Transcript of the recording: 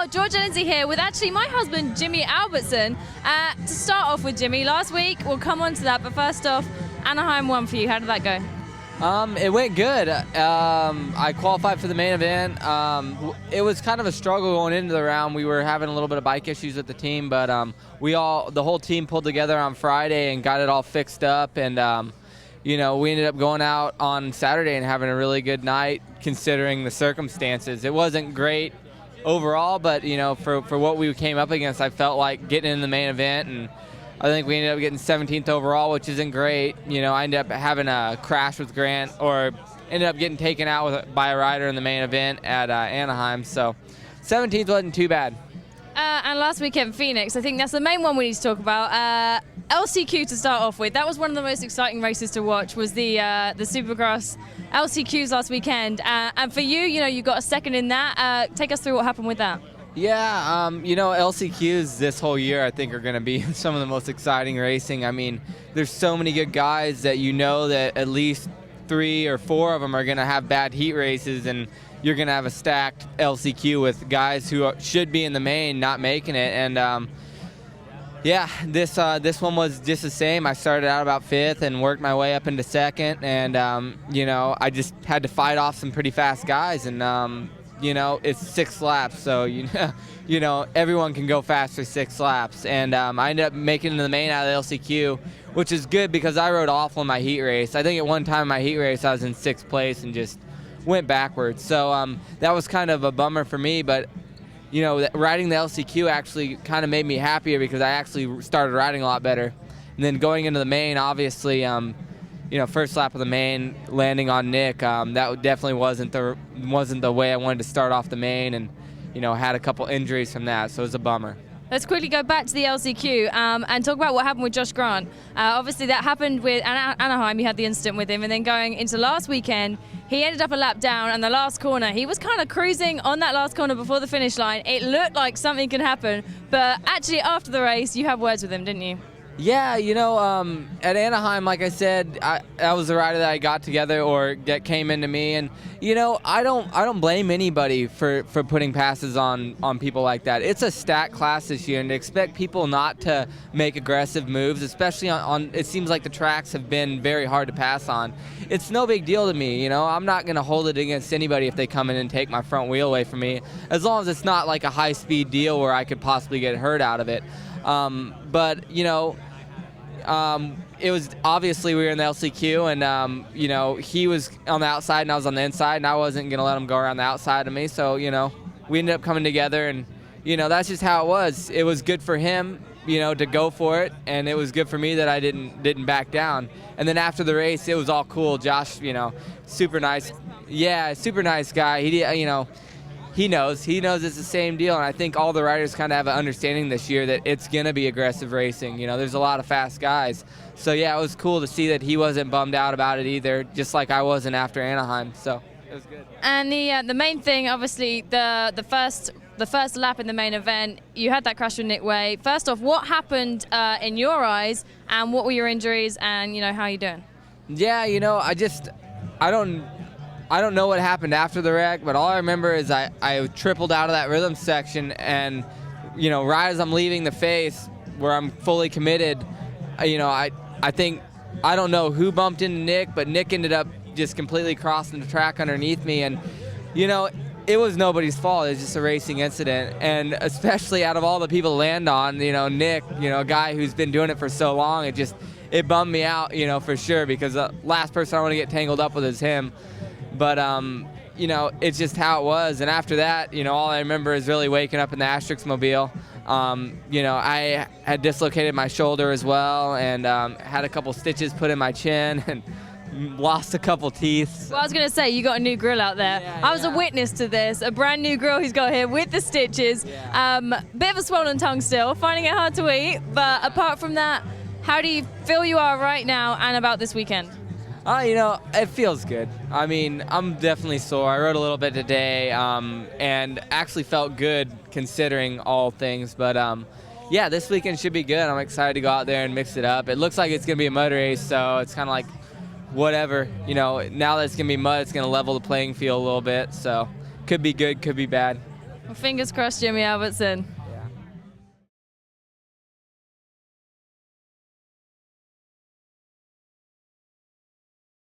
Well, George and Lindsay here with actually my husband, Jimmy Albertson. To start off with, Jimmy, last week, we'll come on to that, but first off, Anaheim won for you. How did that go? It went good. I qualified for the main event. It was kind of a struggle going into the round. We were having a little bit of bike issues with the team, but the whole team pulled together on Friday and got it all fixed up. And we ended up going out on Saturday and having a really good night considering the circumstances. It wasn't great overall, but for what we came up against, I felt like getting in the main event, and I think we ended up getting 17th overall, which isn't great. I ended up having a crash with Grant, or ended up getting taken out by a rider in the main event at Anaheim. So 17th wasn't too bad. And last weekend, Phoenix, I think that's the main one we need to talk about. LCQ to start off with. That was one of the most exciting races to watch, was the Supercross LCQs last weekend. And for you, you got a second in that. Take us through what happened with that. Yeah, LCQs this whole year I think are going to be some of the most exciting racing. I mean, there's so many good guys that that at least 3 or 4 of them are going to have bad heat races, and you're going to have a stacked LCQ with guys who should be in the main not making it. And this one was just the same. I started out about 5th and worked my way up into 2nd, and I just had to fight off some pretty fast guys, and it's 6 laps, so everyone can go fast for 6 laps. And I ended up making it into the main out of the LCQ, which is good because I rode awful in my heat race. I think at one time in my heat race I was in 6th place and just went backwards. So that was kind of a bummer for me, but riding the LCQ actually kind of made me happier because I actually started riding a lot better. And then going into the main, obviously, first lap of the main, landing on Nick, that definitely wasn't the way I wanted to start off the main, and had a couple injuries from that, so it was a bummer. Let's quickly go back to the LCQ and talk about what happened with Josh Grant. Obviously, that happened with Anaheim. You had the incident with him, and then going into last weekend, he ended up a lap down, and the last corner, he was kind of cruising on that last corner before the finish line. It looked like something could happen, but actually after the race, you had words with him, didn't you? Yeah, at Anaheim, like I said, that was the rider that I got together or that came into me, and I don't blame anybody for putting passes on people like that. It's a stacked class this year, and to expect people not to make aggressive moves, especially on it seems like the tracks have been very hard to pass on. It's no big deal to me, I'm not going to hold it against anybody if they come in and take my front wheel away from me, as long as it's not like a high-speed deal where I could possibly get hurt out of it. But it was obviously we were in the LCQ, and he was on the outside and I was on the inside, and I wasn't gonna let him go around the outside of me. So we ended up coming together, and that's just how it was. It was good for him, to go for it, and it was good for me that I didn't back down. And then after the race, it was all cool. Josh, super nice. Yeah, super nice guy. He knows it's the same deal, and I think all the riders kind of have an understanding this year that it's going to be aggressive racing. There's a lot of fast guys. So, yeah, it was cool to see that he wasn't bummed out about it either, just like I wasn't after Anaheim. So it was good. And the main thing, obviously, the first lap in the main event, you had that crash with Nick Wey. First off, what happened in your eyes, and what were your injuries, and, how are you doing? Yeah, I don't know what happened after the wreck, but all I remember is I tripled out of that rhythm section, and right as I'm leaving the face where I'm fully committed, I think, I don't know who bumped into Nick, but Nick ended up just completely crossing the track underneath me, and it was nobody's fault. It was just a racing incident, and especially out of all the people to land on, Nick, a guy who's been doing it for so long, it bummed me out, for sure, because the last person I want to get tangled up with is him. But, it's just how it was. And after that, all I remember is really waking up in the Asterix mobile. I had dislocated my shoulder as well, and had a couple stitches put in my chin and lost a couple teeth. Well, I was going to say, you got a new grill out there. Yeah, I was a witness to this, a brand new grill he's got here with the stitches. Yeah. Bit of a swollen tongue still, finding it hard to eat. But apart from that, how do you feel you are right now and about this weekend? It feels good. I mean, I'm definitely sore. I rode a little bit today, and actually felt good considering all things. But, this weekend should be good. I'm excited to go out there and mix it up. It looks like it's going to be a mud race, so it's kind of like whatever. Now that it's going to be mud, it's going to level the playing field a little bit. So could be good, could be bad. Well, fingers crossed, Jimmy Albertson.